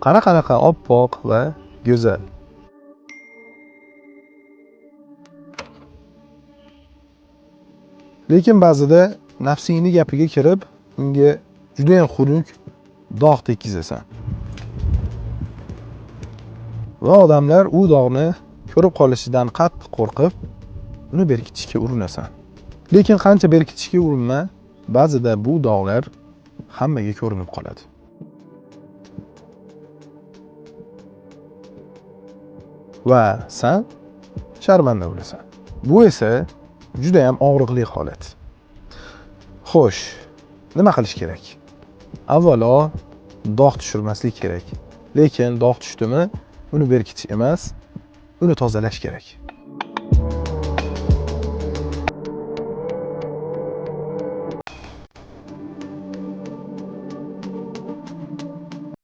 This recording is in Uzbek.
Qanaqa oppoq va go'zal. Lekin ba'zida nafsingning gapiga kirib, unga juda ham xunuk dog' tekkizasan. Va odamlar u dog'ni ko'rib qolishidan qattiq qo'rqib, uni berkitishga urinasan. Lekin qancha berkitishga urinma, ba'zida bu dog'lar hammaga ko'rinib qoladi. Va sen sharmanda bo'lasan. Bu esa juda ham og'riqli holat. Xo'sh, nima qilish kerak? Avvalo, dog' tushirmaslik kerak. Lekin dog' tushdimi, uni berkitish emas, uni tozalash kerak.